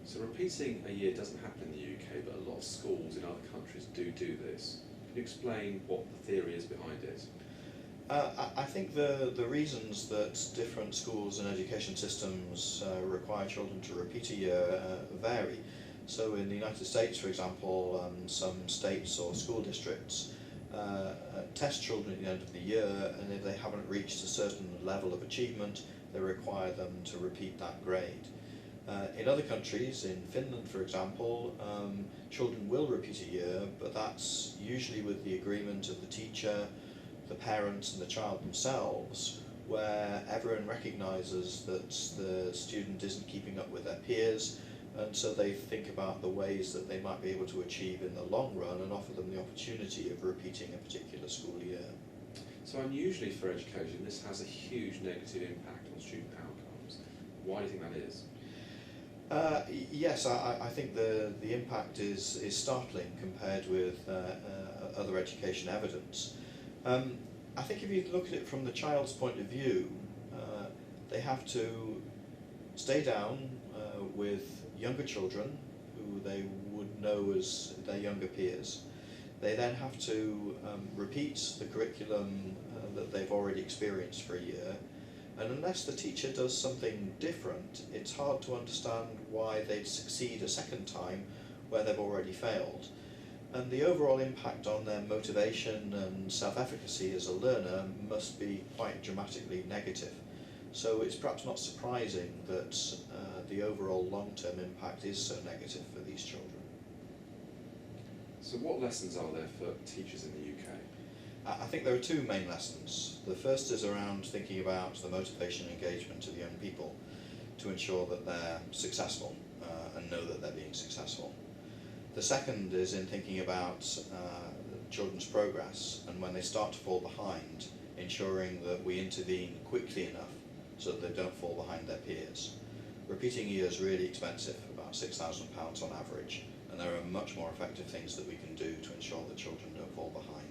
So repeating a year doesn't happen in the UK, but a lot of schools in other countries do this. Can you explain what the theory is behind it? I think the reasons that different schools and education systems require children to repeat a year vary. So in the United States, for example, some states or school districts test children at the end of the year, and if they haven't reached a certain level of achievement, they require them to repeat that grade. In other countries, in Finland for example, children will repeat a year, but that's usually with the agreement of the teacher, the parents and the child themselves, where everyone recognises that the student isn't keeping up with their peers, and so they think about the ways that they might be able to achieve in the long run and offer them the opportunity of repeating a particular school year. So unusually for education, this has a huge negative impact on student outcomes. Why do you think that is? Yes, I think the impact is startling compared with other education evidence. I think if you look at it from the child's point of view, they have to stay down with younger children who they would know as their younger peers. They then have to repeat the curriculum that they've already experienced for a year, and unless the teacher does something different, it's hard to understand why they'd succeed a second time where they've already failed. And the overall impact on their motivation and self-efficacy as a learner must be quite dramatically negative. So it's perhaps not surprising that the overall long-term impact is so negative for these children. So what lessons are there for teachers in the UK? I think there are two main lessons. The first is around thinking about the motivation and engagement of young people to ensure that they're successful and know that they're being successful. The second is in thinking about children's progress, and when they start to fall behind, ensuring that we intervene quickly enough so that they don't fall behind their peers. Repeating a year is really expensive, about £6,000 on average, and there are much more effective things that we can do to ensure that children don't fall behind.